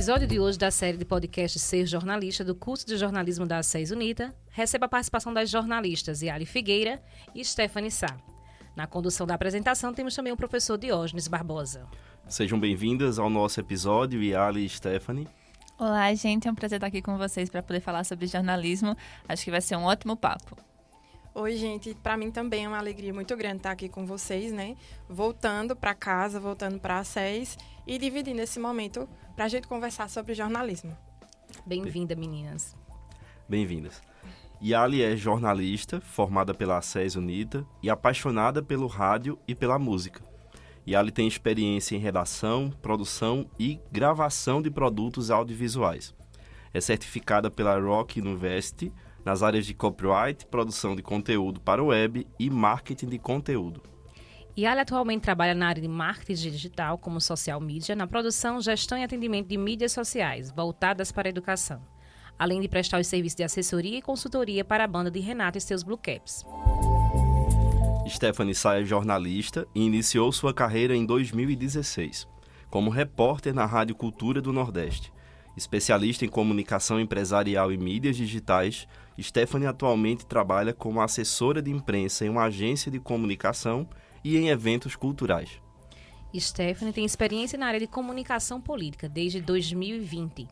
episódio de hoje da série de podcast Ser Jornalista do curso de jornalismo da SES Unita recebe a participação das jornalistas Yali Figueira e Stephanie Sá. Na condução da apresentação temos também o professor Diógenes Barbosa. Sejam bem-vindas ao nosso episódio, Yali e Stephanie. Olá, gente. É um prazer estar aqui com vocês para poder falar sobre jornalismo. Acho que vai ser um ótimo papo. Oi, gente. Para mim também é uma alegria muito grande estar aqui com vocês, né? Voltando para casa, voltando para a SES e dividindo esse momento para a gente conversar sobre jornalismo. Bem-vinda, meninas. Bem-vindas. Yali é jornalista, formada pela SES Unita e apaixonada pelo rádio e pela música. Yali tem experiência em redação, produção e gravação de produtos audiovisuais. É certificada pela Rock University nas áreas de copyright, produção de conteúdo para web e marketing de conteúdo. Yali atualmente trabalha na área de marketing digital como social media, na produção, gestão e atendimento de mídias sociais, voltadas para a educação, além de prestar os serviços de assessoria e consultoria para a banda de Renato e seus Blue Caps. Stephanie Sá é jornalista e iniciou sua carreira em 2016, como repórter na Rádio Cultura do Nordeste. Especialista em comunicação empresarial e mídias digitais, Stephanie atualmente trabalha como assessora de imprensa em uma agência de comunicação e em eventos culturais. Stephanie tem experiência na área de comunicação política desde 2020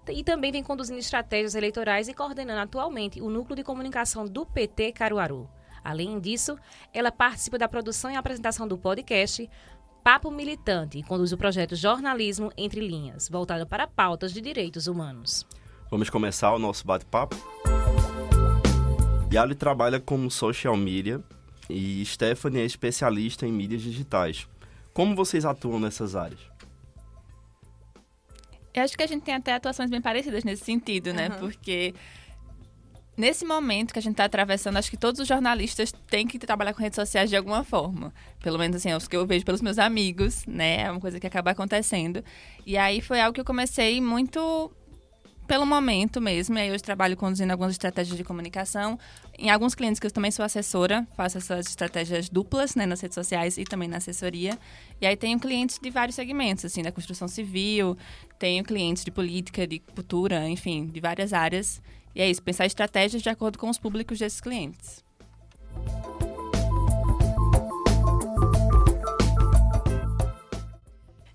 e também vem conduzindo estratégias eleitorais e coordenando atualmente o núcleo de comunicação do PT Caruaru. Além disso, ela participa da produção e apresentação do podcast Papo Militante e conduz o projeto Jornalismo Entre Linhas, voltado para pautas de direitos humanos. Vamos começar o nosso bate-papo? Yali trabalha como social media e Stephanie é especialista em mídias digitais. Como vocês atuam nessas áreas? Eu acho que a gente tem até atuações bem parecidas nesse sentido, né? Porque nesse momento que a gente está atravessando, acho que todos os jornalistas têm que trabalhar com redes sociais de alguma forma. Pelo menos assim, é os que eu vejo pelos meus amigos, né? É uma coisa que acaba acontecendo. E aí foi algo que eu comecei muito pelo momento mesmo. E aí hoje trabalho conduzindo algumas estratégias de comunicação. Em alguns clientes que eu também sou assessora, faço essas estratégias duplas, né, nas redes sociais e também na assessoria. E aí tenho clientes de vários segmentos, assim, da construção civil, tenho clientes de política, de cultura, enfim, de várias áreas. E é isso, pensar estratégias de acordo com os públicos desses clientes.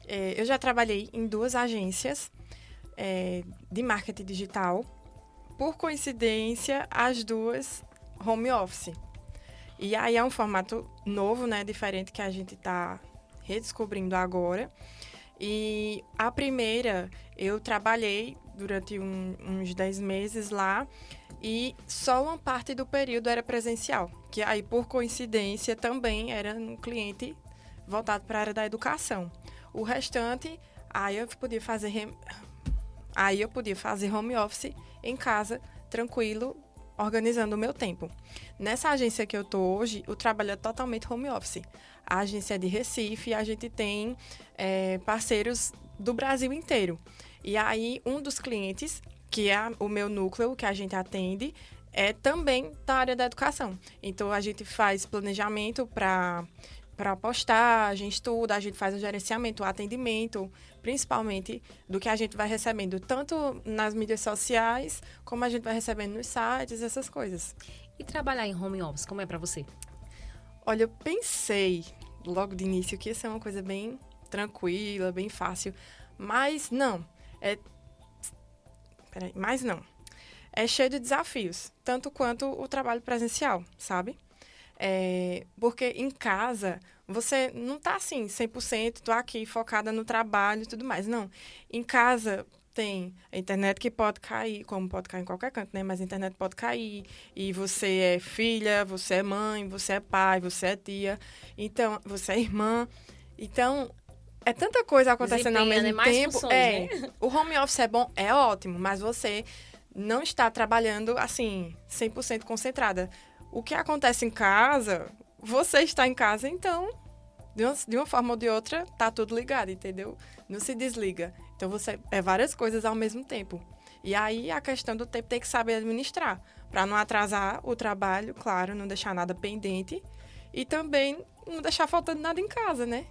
Eu já trabalhei em 2 agências de marketing digital. Por coincidência, as 2 home office. E aí é um formato novo, né, diferente que a gente está redescobrindo agora. E a primeira, eu trabalhei durante uns 10 meses lá e só uma parte do período era presencial, que aí, por coincidência, também era um cliente voltado para a área da educação. O restante, aí eu podia fazer home office em casa, tranquilo, organizando o meu tempo. Nessa agência que eu estou hoje, o trabalho é totalmente home office. A agência é de Recife e a gente tem parceiros do Brasil inteiro. E aí, um dos clientes, que é o meu núcleo, que a gente atende, é também da área da educação. Então, a gente faz planejamento para postagem, estuda, a gente faz o gerenciamento, o atendimento, principalmente do que a gente vai recebendo, tanto nas mídias sociais, como a gente vai recebendo nos sites, essas coisas. E trabalhar em home office, como é para você? Olha, eu pensei logo de início que ia ser uma coisa bem tranquila, bem fácil, mas não. É cheio de desafios, tanto quanto o trabalho presencial, sabe? Porque em casa, você não tá assim, 100%, tô aqui focada no trabalho e tudo mais. Não. Em casa tem a internet que pode cair, como pode cair em qualquer canto, né? Mas a internet pode cair, e você é filha, você é mãe, você é pai, você é tia, então, você é irmã. Então, é tanta coisa acontecendo ao mesmo tempo. Funções, né? O home office é bom, é ótimo, mas você não está trabalhando, assim, 100% concentrada. O que acontece em casa, você está em casa, então, de uma forma ou de outra, tá tudo ligado, entendeu? Não se desliga. Então, você é várias coisas ao mesmo tempo. E aí, a questão do tempo tem que saber administrar, para não atrasar o trabalho, claro, não deixar nada pendente e também não deixar faltando nada em casa, né?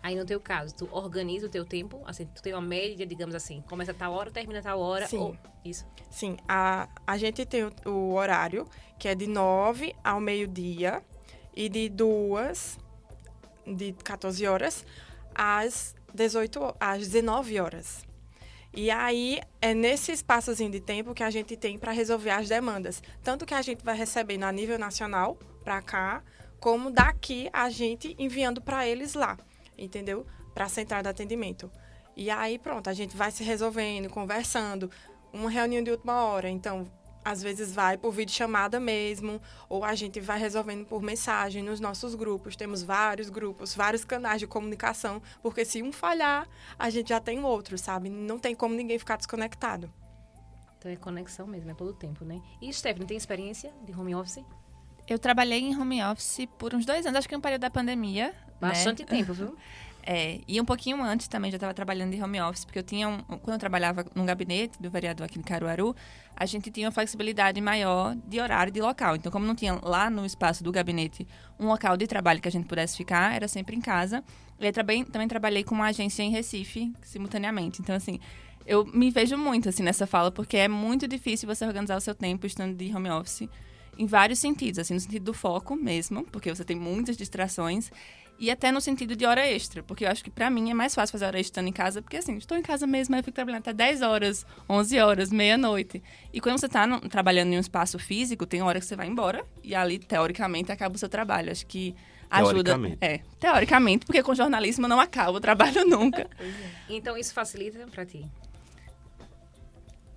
Aí, no teu caso, tu organiza o teu tempo? Assim, tu tem uma média, digamos assim, começa a tal hora, termina a tal hora? Sim. Ou... Isso. Sim, a gente tem o horário, que é de 9 ao meio-dia e de 14 horas às 19 horas. E aí, é nesse espaçozinho de tempo que a gente tem para resolver as demandas. Tanto que a gente vai recebendo a nível nacional, para cá, como daqui a gente enviando para eles lá, entendeu? Para a central de atendimento. E aí, pronto, a gente vai se resolvendo, conversando. Uma reunião de última hora, então, às vezes vai por videochamada mesmo, ou a gente vai resolvendo por mensagem nos nossos grupos. Temos vários grupos, vários canais de comunicação, porque se um falhar, a gente já tem outro, sabe? Não tem como ninguém ficar desconectado. Então é conexão mesmo, é todo o tempo, né? E Stephanie, tem experiência de home office? Eu trabalhei em home office por uns 2 anos, acho que no período da pandemia. Bastante tempo, viu? E um pouquinho antes também já estava trabalhando em home office, porque eu tinha quando eu trabalhava no gabinete do vereador aqui em Caruaru, a gente tinha uma flexibilidade maior de horário e de local. Então, como não tinha lá no espaço do gabinete um local de trabalho que a gente pudesse ficar, era sempre em casa. E também trabalhei com uma agência em Recife, simultaneamente. Então, assim, eu me vejo muito assim nessa fala, porque é muito difícil você organizar o seu tempo estando de home office em vários sentidos, assim, no sentido do foco mesmo, porque você tem muitas distrações, e até no sentido de hora extra, porque eu acho que pra mim é mais fácil fazer hora extra estando em casa, porque assim, estou em casa mesmo, aí eu fico trabalhando até 10 horas, 11 horas, meia-noite. E quando você tá trabalhando em um espaço físico, tem hora que você vai embora, e ali, teoricamente, acaba o seu trabalho. Acho que ajuda... Teoricamente, porque com jornalismo não acaba o trabalho nunca. Então, isso facilita pra ti?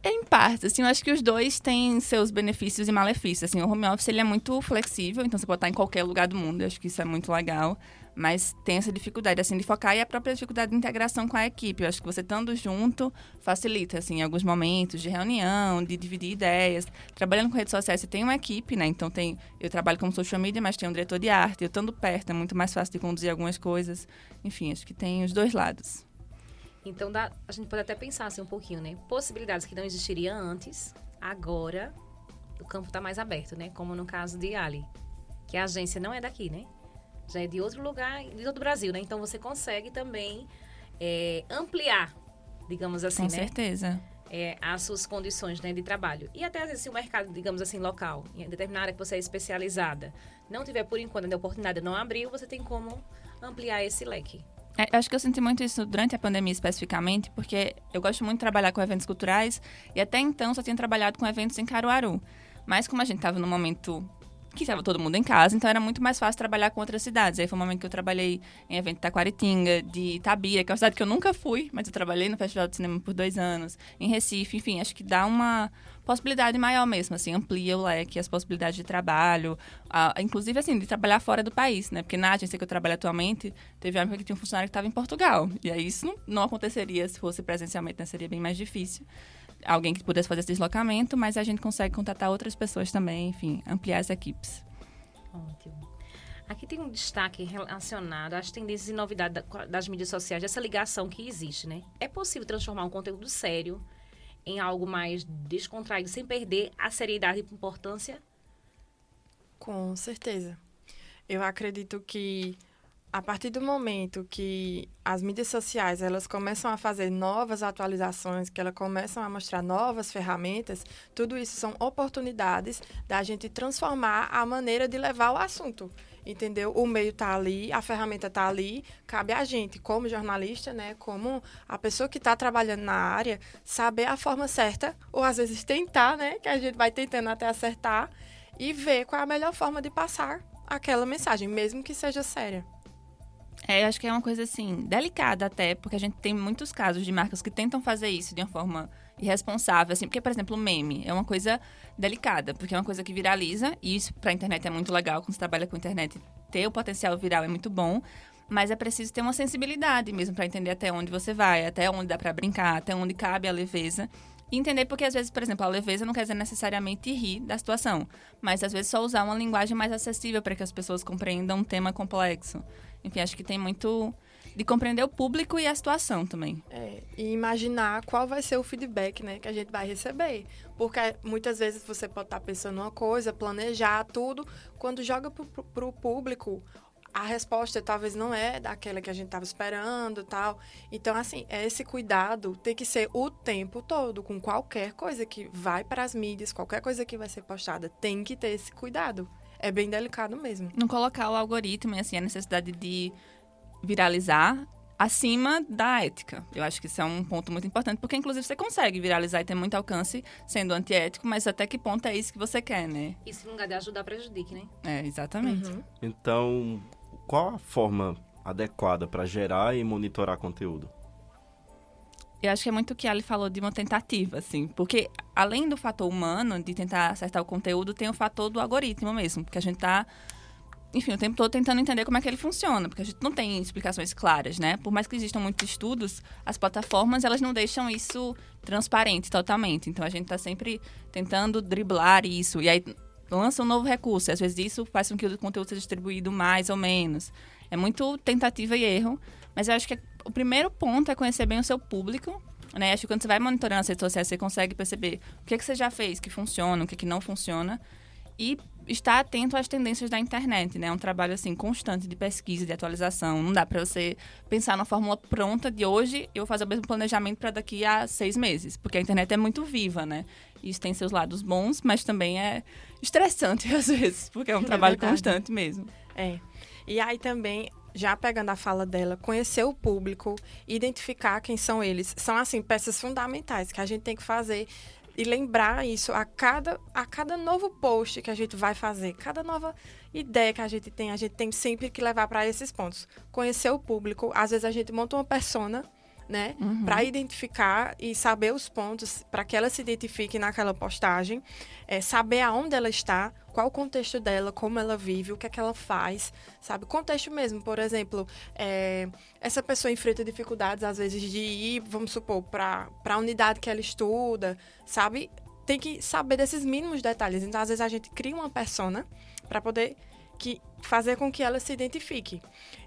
Em parte, assim, eu acho que os dois têm seus benefícios e malefícios. Assim, o home office, ele é muito flexível, então você pode estar em qualquer lugar do mundo, eu acho que isso é muito legal. Mas tem essa dificuldade, assim, de focar e a própria dificuldade de integração com a equipe. Eu acho que você estando junto facilita, assim, em alguns momentos de reunião, de dividir ideias. Trabalhando com redes sociais, você tem uma equipe, né? Então, eu trabalho como social media, mas tem um diretor de arte. Eu estando perto, é muito mais fácil de conduzir algumas coisas. Enfim, acho que tem os dois lados. Então, a gente pode até pensar assim um pouquinho, né? Possibilidades que não existiriam antes, agora o campo está mais aberto, né? Como no caso de Ali, que a agência não é daqui, né? Já é de outro lugar, de outro Brasil, né? Então, você consegue também ampliar, digamos assim, Com né? certeza. As suas condições, né, de trabalho. E até, às vezes, se o mercado, digamos assim, local, em determinada área que você é especializada, não tiver, por enquanto, a oportunidade não abriu, você tem como ampliar esse leque. Eu acho que eu senti muito isso durante a pandemia especificamente, porque eu gosto muito de trabalhar com eventos culturais e até então só tinha trabalhado com eventos em Caruaru. Mas como a gente estava no momento que estava todo mundo em casa, então era muito mais fácil trabalhar com outras cidades. Aí foi um momento que eu trabalhei em evento de Taquaritinga, de Itabira, que é uma cidade que eu nunca fui, mas eu trabalhei no Festival de Cinema por 2 anos, em Recife, enfim, acho que dá uma possibilidade maior mesmo, assim, amplia o leque, as possibilidades de trabalho, inclusive, assim, de trabalhar fora do país, né? Porque na agência que eu trabalho atualmente, teve uma época que tinha um funcionário que estava em Portugal, e aí isso não aconteceria se fosse presencialmente, né? Seria bem mais difícil. Alguém que pudesse fazer esse deslocamento, mas a gente consegue contatar outras pessoas também, enfim, ampliar as equipes. Ótimo. Aqui tem um destaque relacionado às tendências e novidades das mídias sociais, dessa ligação que existe, né? É possível transformar um conteúdo sério em algo mais descontraído, sem perder a seriedade e importância? Com certeza. Eu acredito que a partir do momento que as mídias sociais elas começam a fazer novas atualizações, que elas começam a mostrar novas ferramentas, tudo isso são oportunidades da gente transformar a maneira de levar o assunto, entendeu? O meio está ali, a ferramenta está ali, cabe a gente, como jornalista, né, como a pessoa que está trabalhando na área, saber a forma certa, ou às vezes tentar, né, que a gente vai tentando até acertar, e ver qual é a melhor forma de passar aquela mensagem, mesmo que seja séria. Eu acho que é uma coisa, assim, delicada até, porque a gente tem muitos casos de marcas que tentam fazer isso de uma forma irresponsável, assim, porque, por exemplo, o meme é uma coisa delicada, porque é uma coisa que viraliza, e isso pra internet é muito legal, quando você trabalha com internet, ter o potencial viral é muito bom, mas é preciso ter uma sensibilidade mesmo para entender até onde você vai, até onde dá para brincar, até onde cabe a leveza. E entender porque, às vezes, por exemplo, a leveza não quer dizer necessariamente rir da situação, mas, às vezes, só usar uma linguagem mais acessível para que as pessoas compreendam um tema complexo. Enfim, acho que tem muito de compreender o público e a situação também. E imaginar qual vai ser o feedback, né, que a gente vai receber. Porque muitas vezes você pode estar pensando uma coisa, planejar tudo, quando joga para o público, a resposta talvez não é daquela que a gente estava esperando, tal. Então, assim, esse cuidado tem que ser o tempo todo, com qualquer coisa que vai para as mídias, qualquer coisa que vai ser postada, tem que ter esse cuidado. É bem delicado mesmo. Não colocar o algoritmo e, assim, a necessidade de viralizar acima da ética. Eu acho que isso é um ponto muito importante, porque, inclusive, você consegue viralizar e ter muito alcance sendo antiético, mas até que ponto é isso que você quer, né? E se no lugar de ajudar, prejudique, né? É, exatamente. Uhum. Então, qual a forma adequada para gerar e monitorar conteúdo? Eu acho que é muito o que a Ali falou de uma tentativa, assim. Porque, além do fator humano, de tentar acertar o conteúdo, tem o fator do algoritmo mesmo. Porque a gente tá, enfim, o tempo todo tentando entender como é que ele funciona. Porque a gente não tem explicações claras, né? Por mais que existam muitos estudos, as plataformas, elas não deixam isso transparente totalmente. Então, a gente tá sempre tentando driblar isso. E aí, lança um novo recurso. E, às vezes, isso faz com que o conteúdo seja distribuído mais ou menos. É muito tentativa e erro. Mas eu acho que o primeiro ponto é conhecer bem o seu público, né? Acho que quando você vai monitorando as redes sociais, você consegue perceber o que você já fez que funciona, o que não funciona. E estar atento às tendências da internet, né? É um trabalho, assim, constante de pesquisa, de atualização. Não dá para você pensar numa fórmula pronta de hoje eu vou fazer o mesmo planejamento para daqui a 6 meses. Porque a internet é muito viva, né? Isso tem seus lados bons, mas também é estressante às vezes, porque é um trabalho verdade. constante mesmo. É. E aí também, já pegando a fala dela, conhecer o público, identificar quem são eles. São, assim, peças fundamentais que a gente tem que fazer e lembrar isso a cada novo post que a gente vai fazer, cada nova ideia que a gente tem sempre que levar para esses pontos. Conhecer o público, às vezes a gente monta uma persona, né, para identificar e saber os pontos para que ela se identifique naquela postagem, saber aonde ela está, qual o contexto dela, como ela vive, o que é que ela faz, sabe? Contexto mesmo, por exemplo, essa pessoa enfrenta dificuldades, às vezes, de ir, vamos supor, para a unidade que ela estuda, sabe? Tem que saber desses mínimos detalhes. Então, às vezes, a gente cria uma persona para poder fazer com que ela se identifique.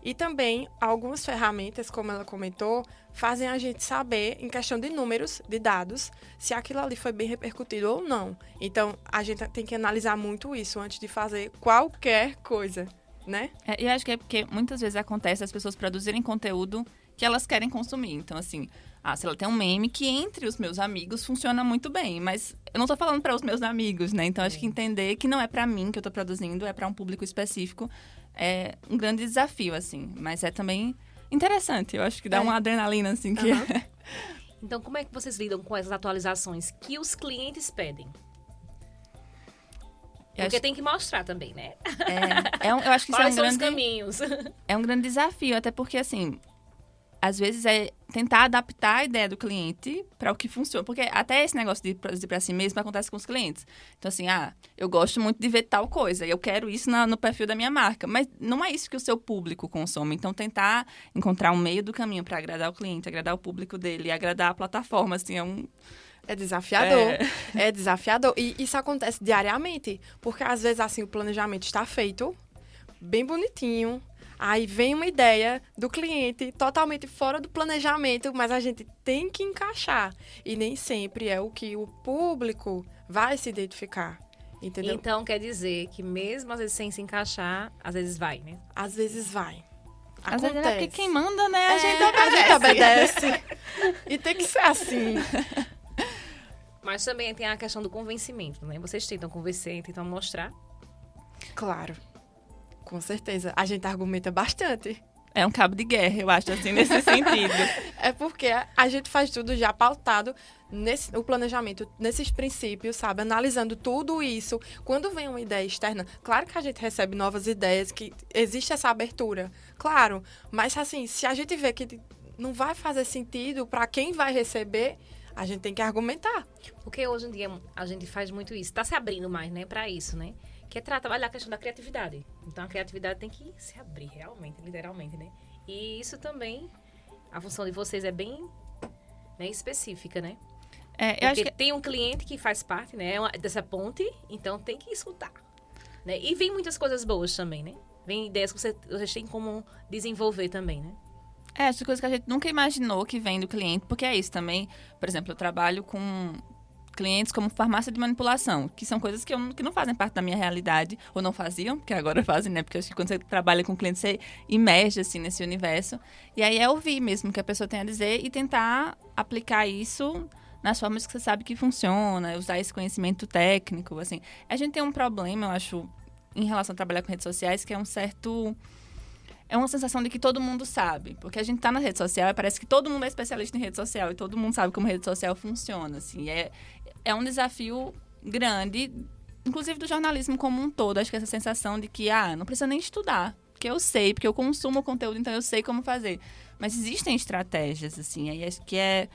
E também, algumas ferramentas, como ela comentou, fazem a gente saber, em questão de números, de dados, se aquilo ali foi bem repercutido ou não. Então, a gente tem que analisar muito isso antes de fazer qualquer coisa, né? E eu acho que é porque muitas vezes acontece as pessoas produzirem conteúdo que elas querem consumir. Então, assim, se ela tem um meme que entre os meus amigos funciona muito bem, mas eu não tô falando para os meus amigos, né? Então, acho que entender que não é para mim que eu tô produzindo, é para um público específico, é um grande desafio, assim. Mas é também interessante, eu acho que dá uma adrenalina, assim, que Então, como é que vocês lidam com essas atualizações que os clientes pedem? Porque tem que mostrar também, né? eu acho que isso Quais é são um os grande... caminhos? É um grande desafio, até porque, assim, às vezes é tentar adaptar a ideia do cliente para o que funciona. Porque até esse negócio de produzir para si mesmo acontece com os clientes. Então, assim, eu gosto muito de ver tal coisa, e eu quero isso no perfil da minha marca. Mas não é isso que o seu público consome. Então, tentar encontrar um meio do caminho para agradar o cliente, agradar o público dele, agradar a plataforma, assim, É desafiador. É desafiador. E isso acontece diariamente. Porque, às vezes, assim, o planejamento está feito, bem bonitinho. Aí vem uma ideia do cliente totalmente fora do planejamento, mas a gente tem que encaixar. E nem sempre é o que o público vai se identificar. Entendeu? Então, quer dizer que mesmo às vezes sem se encaixar, às vezes vai, né? Às vezes vai. Às vezes é porque Acontece. quem manda, né? A gente obedece. E tem que ser assim. Mas também tem a questão do convencimento, né? Vocês tentam convencer, tentam mostrar. Claro. Com certeza. A gente argumenta bastante. É um cabo de guerra, eu acho, assim, nesse sentido. É porque a gente faz tudo já pautado o planejamento, nesses princípios, sabe? Analisando tudo isso. Quando vem uma ideia externa, claro que a gente recebe novas ideias, que existe essa abertura, claro. Mas, assim, se a gente vê que não vai fazer sentido para quem vai receber, a gente tem que argumentar. Porque hoje em dia a gente faz muito isso. Está se abrindo mais, né, para isso, né? Que é trabalhar a questão da criatividade. Então, a criatividade tem que se abrir realmente, literalmente, né? E isso também, a função de vocês é bem, né, específica, né? Eu acho que tem um cliente que faz parte, né, dessa ponte, então tem que escutar. Né? E vem muitas coisas boas também, né? Vem ideias que vocês têm como desenvolver também, né? Essas coisas que a gente nunca imaginou que vem do cliente, porque é isso também. Por exemplo, eu trabalho com clientes como farmácia de manipulação, que são coisas que não fazem parte da minha realidade, ou não faziam, porque agora fazem, né? Porque acho que quando você trabalha com cliente, você imerge, assim, nesse universo. E aí é ouvir mesmo o que a pessoa tem a dizer e tentar aplicar isso nas formas que você sabe que funciona, usar esse conhecimento técnico, assim. A gente tem um problema, eu acho, em relação a trabalhar com redes sociais, que é é uma sensação de que todo mundo sabe. Porque a gente tá na rede social e parece que todo mundo é especialista em rede social e todo mundo sabe como rede social funciona, assim. É um desafio grande, inclusive do jornalismo como um todo. Acho que essa sensação de que, não precisa nem estudar, porque eu sei, porque eu consumo o conteúdo, então eu sei como fazer. Mas existem estratégias, assim, aí acho que é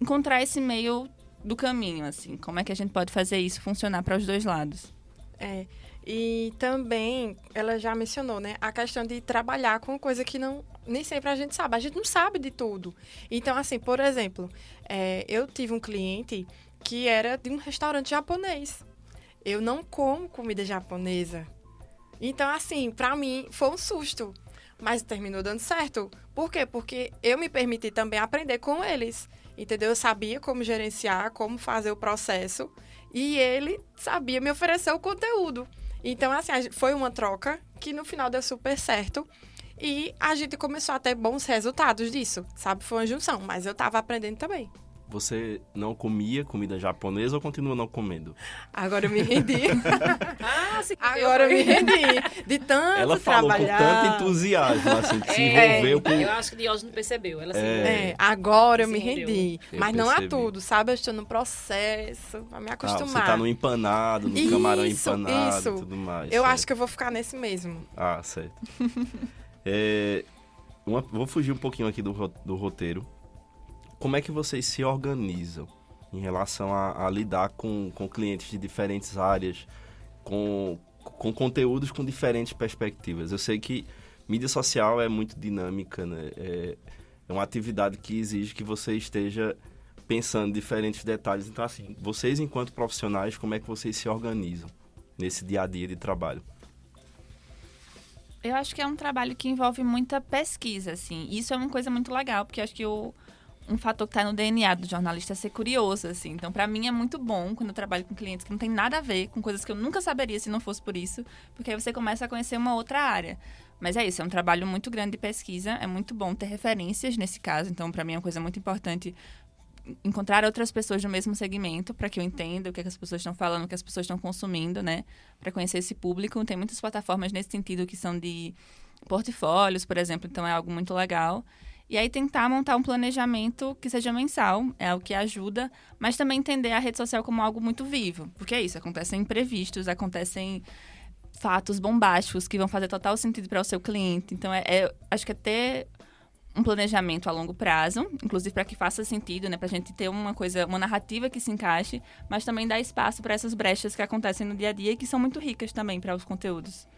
encontrar esse meio do caminho, assim. Como é que a gente pode fazer isso funcionar para os dois lados? E também, ela já mencionou, né, a questão de trabalhar com coisa que nem sempre a gente sabe. A gente não sabe de tudo. Então, assim, por exemplo, eu tive um cliente que era de um restaurante japonês. Eu não como comida japonesa. Então, assim, pra mim, foi um susto. Mas terminou dando certo. Por quê? Porque eu me permiti também aprender com eles. Entendeu? Eu sabia como gerenciar, como fazer o processo. E ele sabia me oferecer o conteúdo. Então, assim, foi uma troca que no final deu super certo. E a gente começou a ter bons resultados disso, sabe? Foi uma junção, mas eu tava aprendendo também. Você não comia comida japonesa ou continua não comendo? Agora eu me rendi. Se Agora eu me rendi. De tanto Ela falou trabalhar. com tanto entusiasmo, assim, que se envolveu com... Eu acho que Diógenes não percebeu. Ela Agora eu se me rendeu. rendi. Eu Mas não a percebi. tudo, sabe? Eu estou no processo, pra me acostumar. você tá no empanado, no camarão empanado isso. e tudo mais. Eu certo. acho que eu vou ficar nesse mesmo. Certo. Vou fugir um pouquinho aqui do roteiro. Como é que vocês se organizam em relação a lidar com clientes de diferentes áreas, com conteúdos com diferentes perspectivas? Eu sei que mídia social é muito dinâmica, né? É uma atividade que exige que você esteja pensando em diferentes detalhes. Então, assim, vocês enquanto profissionais, como é que vocês se organizam nesse dia a dia de trabalho? Eu acho que é um trabalho que envolve muita pesquisa, assim. Isso é uma coisa muito legal, porque eu acho que um fator que está no DNA do jornalista é ser curioso, assim. Então, para mim, é muito bom quando eu trabalho com clientes que não tem nada a ver, com coisas que eu nunca saberia se não fosse por isso, porque aí você começa a conhecer uma outra área. Mas é isso, é um trabalho muito grande de pesquisa, é muito bom ter referências nesse caso. Então, para mim, é uma coisa muito importante encontrar outras pessoas do mesmo segmento para que eu entenda o que as pessoas estão falando, o que as pessoas estão consumindo, né? Para conhecer esse público. Tem muitas plataformas nesse sentido que são de portfólios, por exemplo, então é algo muito legal. E aí tentar montar um planejamento que seja mensal, é o que ajuda, mas também entender a rede social como algo muito vivo. Porque é isso, acontecem imprevistos, acontecem fatos bombásticos que vão fazer total sentido para o seu cliente. Então, acho que é ter um planejamento a longo prazo, inclusive para que faça sentido, né? Para a gente ter uma narrativa que se encaixe, mas também dar espaço para essas brechas que acontecem no dia a dia e que são muito ricas também para os conteúdos.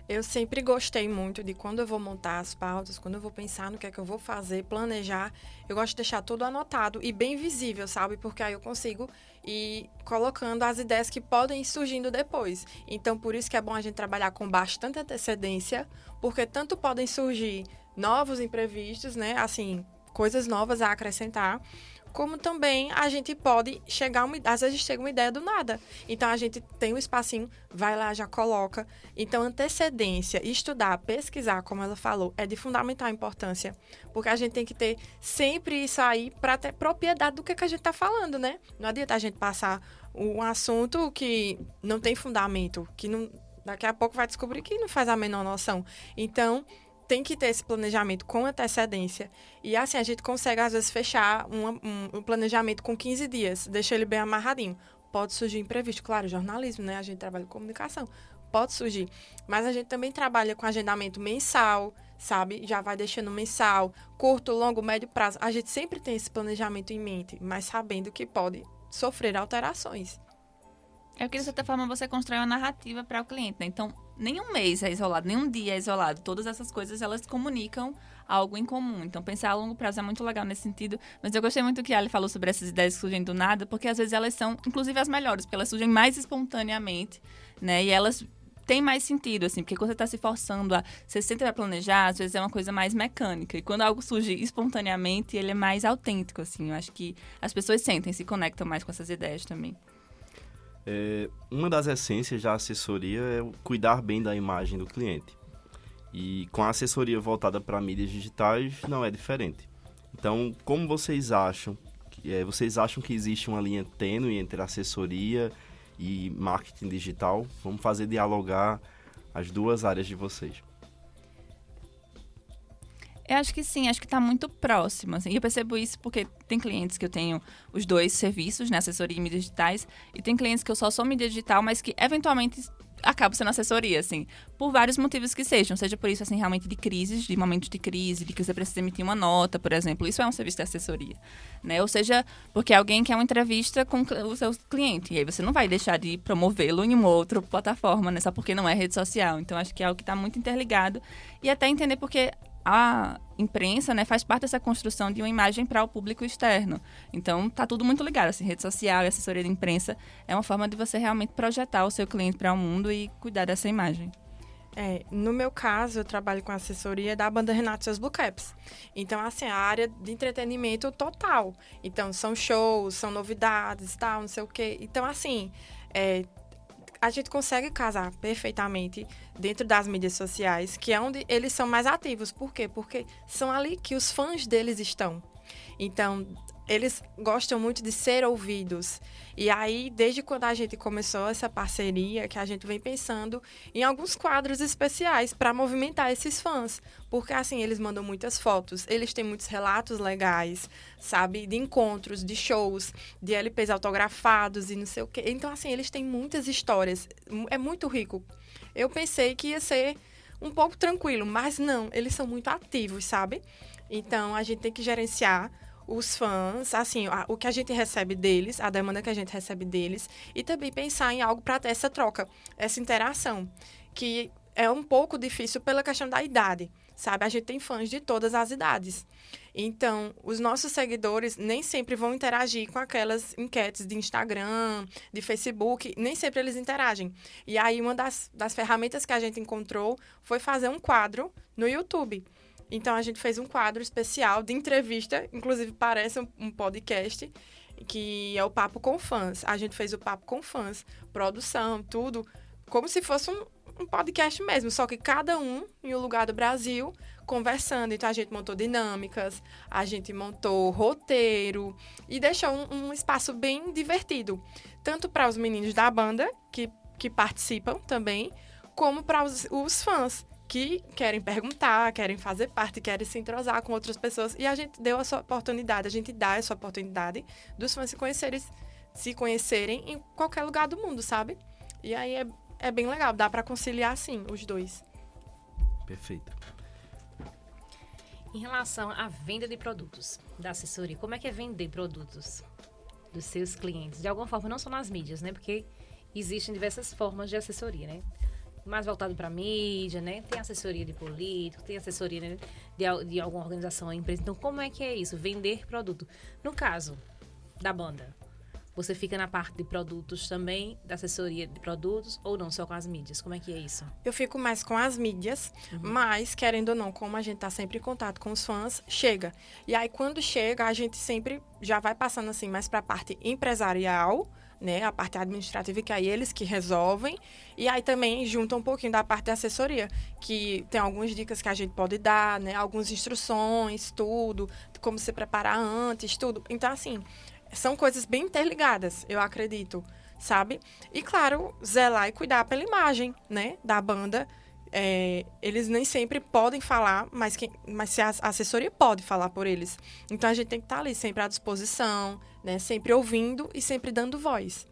Eu sempre gostei muito de quando eu vou montar as pautas, quando eu vou pensar no que é que eu vou fazer, planejar, eu gosto de deixar tudo anotado e bem visível, sabe? Porque aí eu consigo ir colocando as ideias que podem ir surgindo depois. Então, por isso que é bom a gente trabalhar com bastante antecedência, porque tanto podem surgir novos imprevistos, né? Assim, coisas novas a acrescentar, como também a gente pode às vezes chega uma ideia do nada. Então, a gente tem um espacinho, vai lá, já coloca. Então, antecedência, estudar, pesquisar, como ela falou, é de fundamental importância. Porque a gente tem que ter sempre isso aí para ter propriedade do que a gente está falando, né? Não adianta a gente passar um assunto que não tem fundamento, que não, daqui a pouco vai descobrir que não faz a menor noção. Então, tem que ter esse planejamento com antecedência. E assim, a gente consegue, às vezes, fechar um planejamento com 15 dias, deixa ele bem amarradinho. Pode surgir imprevisto. Claro, jornalismo, né? A gente trabalha com comunicação. Pode surgir. Mas a gente também trabalha com agendamento mensal, sabe? Já vai deixando mensal, curto, longo, médio prazo. A gente sempre tem esse planejamento em mente, mas sabendo que pode sofrer alterações. É que, de certa forma, você constrói uma narrativa para o cliente, né? Então, nenhum mês é isolado, nenhum dia é isolado. Todas essas coisas, elas comunicam algo em comum. Então, pensar a longo prazo é muito legal nesse sentido. Mas eu gostei muito que a Ali falou sobre essas ideias que surgem do nada, porque às vezes elas são, inclusive, as melhores, porque elas surgem mais espontaneamente, né? E elas tem mais sentido, assim, porque quando você está se forçando você sempre vai planejar, às vezes é uma coisa mais mecânica. E quando algo surge espontaneamente, ele é mais autêntico, assim. Eu acho que as pessoas sentem, se conectam mais com essas ideias também. Uma das essências da assessoria é o cuidar bem da imagem do cliente. E com a assessoria voltada para mídias digitais, não é diferente. Então, como vocês acham que existe uma linha tênue entre assessoria e marketing digital? Vamos fazer dialogar as duas áreas de vocês. Eu acho que sim, acho que está muito próximo. Assim. E eu percebo isso porque tem clientes que eu tenho os dois serviços, né, assessoria e mídias digitais, e tem clientes que eu só sou mídia digital, mas que eventualmente acabo sendo assessoria, assim, por vários motivos que sejam. Seja por isso, assim, realmente de crises, de momentos de crise, de que você precisa emitir uma nota, por exemplo. Isso é um serviço de assessoria, né? Ou seja, porque alguém quer uma entrevista com o seu cliente, e aí você não vai deixar de promovê-lo em uma outra plataforma, né? Só porque não é rede social. Então, acho que é algo que está muito interligado. E até entender porque a imprensa, né, faz parte dessa construção de uma imagem para o público externo. Então, tá tudo muito ligado. Assim, rede social e assessoria de imprensa é uma forma de você realmente projetar o seu cliente para o mundo e cuidar dessa imagem. No meu caso, eu trabalho com assessoria da banda Renato e seus Blue Caps. Então, assim, a área de entretenimento total. Então, são shows, são novidades, tal, não sei o quê. Então, assim, a gente consegue casar perfeitamente dentro das mídias sociais, que é onde eles são mais ativos. Por quê? Porque são ali que os fãs deles estão. Então, eles gostam muito de ser ouvidos. E aí, desde quando a gente começou essa parceria, que a gente vem pensando em alguns quadros especiais para movimentar esses fãs. Porque, assim, eles mandam muitas fotos, eles têm muitos relatos legais, sabe? De encontros, de shows, de LPs autografados e não sei o quê. Então, assim, eles têm muitas histórias. É muito rico. Eu pensei que ia ser um pouco tranquilo, mas não. Eles são muito ativos, sabe? Então, a gente tem que gerenciar os fãs, assim, o que a gente recebe deles, a demanda que a gente recebe deles, e também pensar em algo para ter essa troca, essa interação, que é um pouco difícil pela questão da idade, sabe? A gente tem fãs de todas as idades. Então, os nossos seguidores nem sempre vão interagir com aquelas enquetes de Instagram, de Facebook, nem sempre eles interagem. E aí, uma das ferramentas que a gente encontrou foi fazer um quadro no YouTube. Então, a gente fez um quadro especial de entrevista, inclusive parece um podcast, que é o Papo com Fãs. A gente fez o Papo com Fãs, produção, tudo, como se fosse um podcast mesmo, só que cada um em um lugar do Brasil, conversando. Então, a gente montou dinâmicas, a gente montou roteiro e deixou um espaço bem divertido, tanto para os meninos da banda, que participam também, como para os fãs, que querem perguntar, querem fazer parte, querem se entrosar com outras pessoas. E a gente deu essa oportunidade, a gente dá essa oportunidade dos fãs se conhecerem em qualquer lugar do mundo, sabe? E aí é bem legal, dá para conciliar, sim, os dois. Perfeito. Em relação à venda de produtos da assessoria, como é que é vender produtos dos seus clientes? De alguma forma, não só nas mídias, né? Porque existem diversas formas de assessoria, né? Mais voltado para a mídia, né? Tem assessoria de político, tem assessoria, né, de alguma organização ou empresa. Então, como é que é isso? Vender produto. No caso da banda, você fica na parte de produtos também, da assessoria de produtos, ou não, só com as mídias? Como é que é isso? Eu fico mais com as mídias, mas, querendo ou não, como a gente tá sempre em contato com os fãs, chega. E aí, quando chega, a gente sempre já vai passando, assim, mais para a parte empresarial, né, a parte administrativa, que aí eles que resolvem, e aí também junta um pouquinho da parte da assessoria, que tem algumas dicas que a gente pode dar, né, algumas instruções, tudo, como se preparar antes, tudo. Então, assim, são coisas bem interligadas, eu acredito, sabe? E, claro, zelar e cuidar pela imagem, né, da banda. Eles nem sempre podem falar, mas se a assessoria pode falar por eles. Então, a gente tem que estar ali sempre à disposição, né? Sempre ouvindo e sempre dando voz.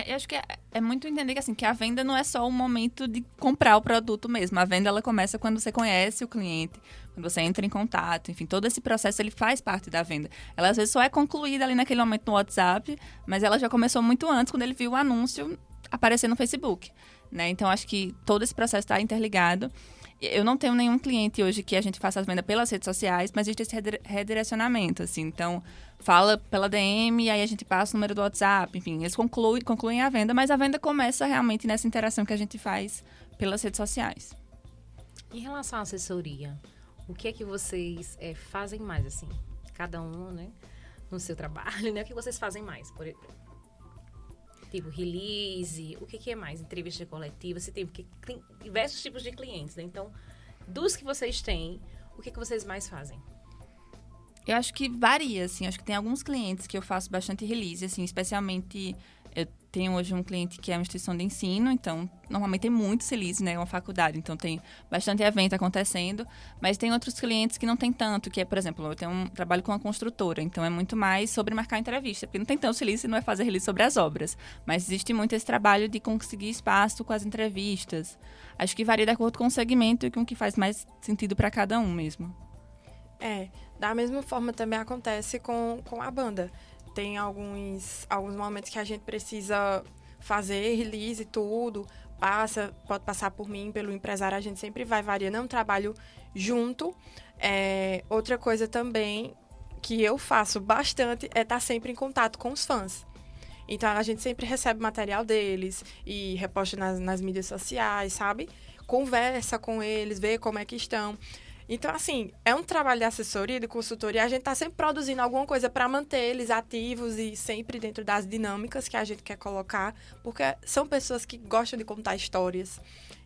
Eu acho que é muito entender que, assim, que a venda não é só o momento de comprar o produto mesmo. A venda, ela começa quando você conhece o cliente, quando você entra em contato. Enfim, todo esse processo, ele faz parte da venda. Ela, às vezes, só é concluída ali naquele momento no WhatsApp, mas ela já começou muito antes, quando ele viu o anúncio aparecer no Facebook. Né? Então, acho que todo esse processo está interligado. eu não tenho nenhum cliente hoje que a gente faça as vendas pelas redes sociais, mas existe esse redirecionamento, assim. Então, fala pela DM, aí a gente passa o número do WhatsApp, enfim, eles concluem a venda, mas a venda começa realmente nessa interação que a gente faz pelas redes sociais. Em relação à assessoria, o que é que vocês fazem mais, assim? Cada um, né? No seu trabalho, né? O que vocês fazem mais? Tipo, release, o que é mais? Entrevista coletiva, você tem, porque tem diversos tipos de clientes, né? Então, dos que vocês têm, o que vocês mais fazem? Eu acho que varia, assim. Acho que tem alguns clientes que eu faço bastante release, assim, especialmente... Eu tenho hoje um cliente que é uma instituição de ensino, então, normalmente tem muitos releases, né? É uma faculdade, então tem bastante evento acontecendo. Mas tem outros clientes que não tem tanto, que é, por exemplo, eu trabalho com uma construtora, então é muito mais sobre marcar entrevista, porque não tem tantos releases, não é fazer release sobre as obras. Mas existe muito esse trabalho de conseguir espaço com as entrevistas. Acho que varia de acordo com o segmento e com o que faz mais sentido para cada um mesmo. Da mesma forma também acontece com a banda. Tem alguns momentos que a gente precisa fazer release e tudo, pode passar por mim, pelo empresário, a gente sempre vai variando, é um trabalho junto. Outra coisa também que eu faço bastante é estar sempre em contato com os fãs. Então, a gente sempre recebe material deles e reposta nas mídias sociais, sabe? Conversa com eles, vê como é que estão. Então, assim, é um trabalho de assessoria, de consultoria. A gente está sempre produzindo alguma coisa para manter eles ativos e sempre dentro das dinâmicas que a gente quer colocar, porque são pessoas que gostam de contar histórias.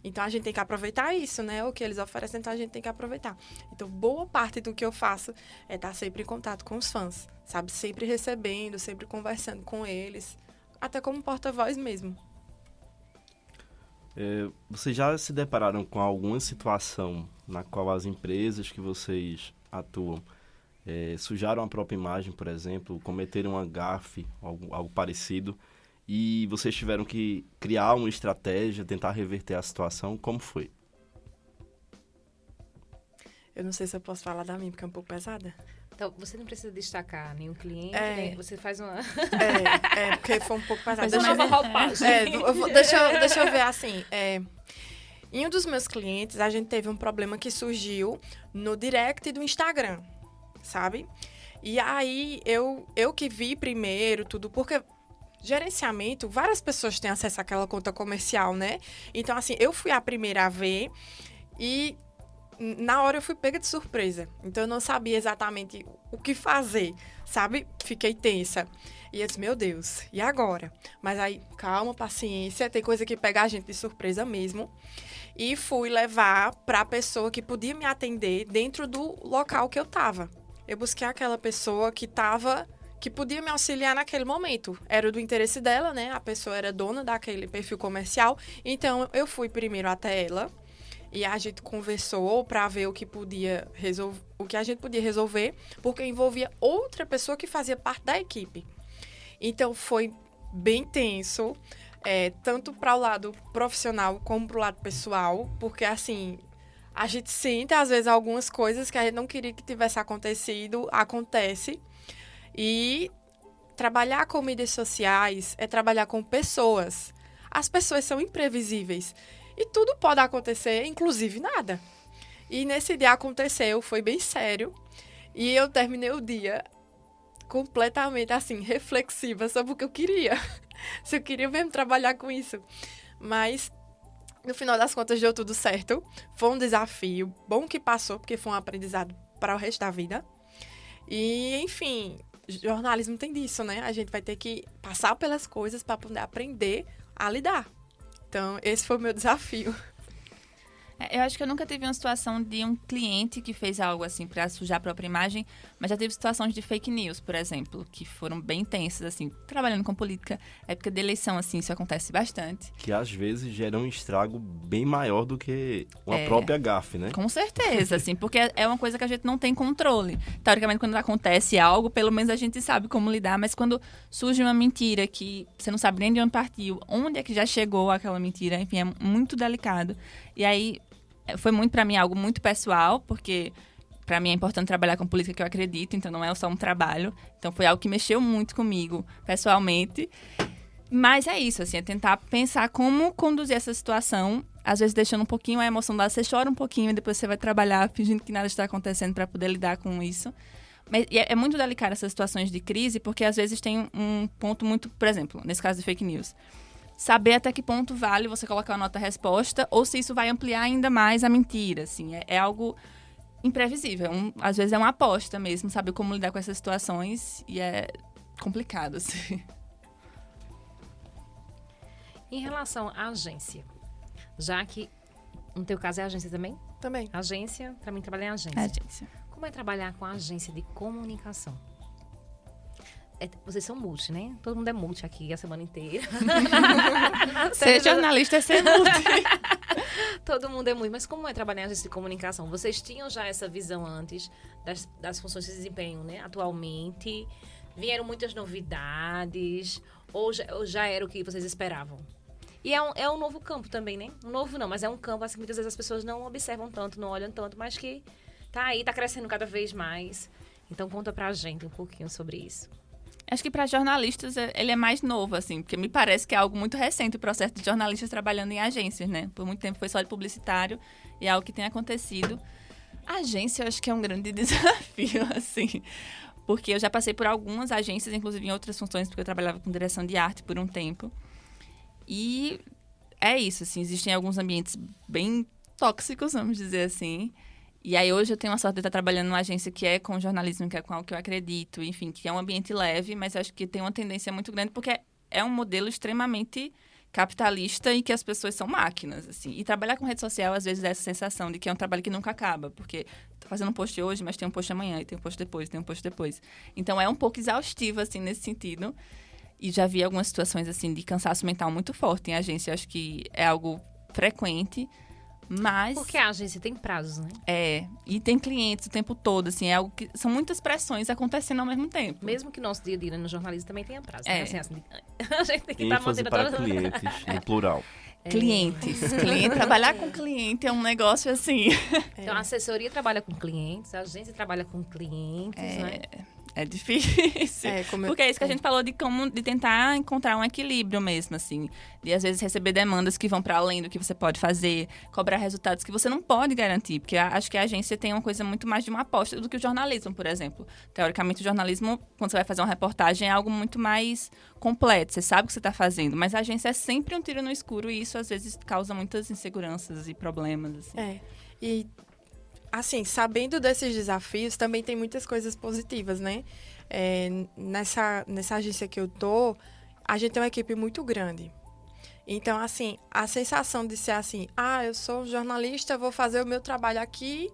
Então, a gente tem que aproveitar isso, né? O que eles oferecem, então a gente tem que aproveitar. Então, boa parte do que eu faço é estar sempre em contato com os fãs, sabe? Sempre recebendo, sempre conversando com eles, até como porta-voz mesmo. Vocês já se depararam com alguma situação na qual as empresas que vocês atuam sujaram a própria imagem, por exemplo, cometeram uma gafe, algo parecido, e vocês tiveram que criar uma estratégia, tentar reverter a situação? Como foi? Eu não sei se eu posso falar da minha, porque é um pouco pesada. Então, você não precisa destacar nenhum cliente, né? Você faz uma... Porque foi um pouco pesado. Faz uma nova roupagem. Deixa eu ver assim. Em um dos meus clientes, a gente teve um problema que surgiu no direct do Instagram, sabe? E aí, eu que vi primeiro tudo, porque gerenciamento, várias pessoas têm acesso àquela conta comercial, né? Então, assim, eu fui a primeira a ver e... Na hora eu fui pega de surpresa, então eu não sabia exatamente o que fazer, sabe? Fiquei tensa. E eu disse, meu Deus, e agora? Mas aí, calma, paciência, tem coisa que pega a gente de surpresa mesmo. E fui levar para a pessoa que podia me atender dentro do local que eu estava. Eu busquei aquela pessoa que podia me auxiliar naquele momento. Era do interesse dela, né? A pessoa era dona daquele perfil comercial. Então, eu fui primeiro até ela. E a gente conversou para ver o que a gente podia resolver, porque envolvia outra pessoa que fazia parte da equipe. Então, foi bem tenso, tanto para o lado profissional como para o lado pessoal, porque, assim, a gente sente, às vezes, algumas coisas que a gente não queria que tivesse acontecido, acontece. E trabalhar com mídias sociais é trabalhar com pessoas. As pessoas são imprevisíveis. E tudo pode acontecer, inclusive nada. E nesse dia aconteceu, foi bem sério. E eu terminei o dia completamente, assim, reflexiva sobre o que eu queria. Se eu queria mesmo trabalhar com isso. Mas, no final das contas, deu tudo certo. Foi um desafio bom que passou, porque foi um aprendizado para o resto da vida. E, enfim, jornalismo tem disso, né? A gente vai ter que passar pelas coisas para poder aprender a lidar. Então, esse foi o meu desafio. Eu acho que eu nunca tive uma situação de um cliente que fez algo assim para sujar a própria imagem, mas já teve situações de fake news, por exemplo, que foram bem intensas, assim, trabalhando com política, época de eleição, assim, isso acontece bastante. Que às vezes gera um estrago bem maior do que uma própria gafe, né? Com certeza, assim, porque é uma coisa que a gente não tem controle. Teoricamente, quando acontece algo, pelo menos a gente sabe como lidar, mas quando surge uma mentira que você não sabe nem de onde partiu, onde é que já chegou aquela mentira, enfim, é muito delicado. E aí, foi muito, para mim, algo muito pessoal, porque para mim é importante trabalhar com política que eu acredito, então não é só um trabalho. Então foi algo que mexeu muito comigo, pessoalmente. Mas é isso, assim, é tentar pensar como conduzir essa situação, às vezes deixando um pouquinho a emoção dela, você chora um pouquinho e depois você vai trabalhar fingindo que nada está acontecendo para poder lidar com isso. Mas é muito delicado essas situações de crise, porque às vezes tem um ponto muito, por exemplo, nesse caso de fake news, saber até que ponto vale você colocar uma nota-resposta ou se isso vai ampliar ainda mais a mentira, assim, é algo imprevisível, às vezes é uma aposta mesmo, saber como lidar com essas situações e é complicado, assim. Em relação à agência, já que no teu caso é agência também? Também. Agência, para mim trabalhar em agência. Agência. Como é trabalhar com a agência de comunicação? Vocês são multi, né? Todo mundo é multi aqui a semana inteira. Ser jornalista é ser multi. Todo mundo é multi. Mas como é trabalhar em agência de comunicação? Vocês tinham já essa visão antes das funções que se desempenham, né? Atualmente? Vieram muitas novidades? Ou já era o que vocês esperavam? E é um novo campo também, né? Um novo não, mas é um campo assim, que muitas vezes as pessoas não observam tanto, não olham tanto, mas que tá aí, tá crescendo cada vez mais. Então conta pra gente um pouquinho sobre isso. Acho que para jornalistas ele é mais novo, assim, porque me parece que é algo muito recente o processo de jornalistas trabalhando em agências, né? Por muito tempo foi só de publicitário e é algo que tem acontecido. A agência eu acho que é um grande desafio, assim, porque eu já passei por algumas agências, inclusive em outras funções, porque eu trabalhava com direção de arte por um tempo. E é isso, assim, existem alguns ambientes bem tóxicos, vamos dizer assim. E aí hoje eu tenho a sorte de estar trabalhando numa agência que é com jornalismo, que é com algo que eu acredito, enfim, que é um ambiente leve, mas acho que tem uma tendência muito grande, porque é um modelo extremamente capitalista e que as pessoas são máquinas, assim. E trabalhar com rede social, às vezes, dá essa sensação de que é um trabalho que nunca acaba, porque tô fazendo um post hoje, mas tem um post amanhã, e tem um post depois, tem um post depois. Então é um pouco exaustivo, assim, nesse sentido. E já vi algumas situações, assim, de cansaço mental muito forte em agência. Acho que é algo frequente, mas... Porque a agência tem prazos, né? E tem clientes o tempo todo, assim, é algo que... São muitas pressões acontecem ao mesmo tempo. Mesmo que nosso dia a dia no jornalismo também tenha prazo. É. Né? Assim, a gente tem que estar ênfase mantendo para todas... clientes, no plural. Clientes. Trabalhar com cliente é um negócio, assim... Então, a assessoria trabalha com clientes, a agência trabalha com clientes, né? É difícil. Porque é isso que a gente falou de tentar encontrar um equilíbrio mesmo, assim. De, às vezes, receber demandas que vão para além do que você pode fazer, cobrar resultados que você não pode garantir. Porque acho que a agência tem uma coisa muito mais de uma aposta do que o jornalismo, por exemplo. Teoricamente, o jornalismo, quando você vai fazer uma reportagem, é algo muito mais completo. Você sabe o que você está fazendo. Mas a agência é sempre um tiro no escuro e isso, às vezes, causa muitas inseguranças e problemas, assim. E... assim, sabendo desses desafios, também tem muitas coisas positivas, né? Nessa agência que eu tô, a gente tem uma equipe muito grande. Então, assim, a sensação de ser assim, eu sou jornalista, vou fazer o meu trabalho aqui,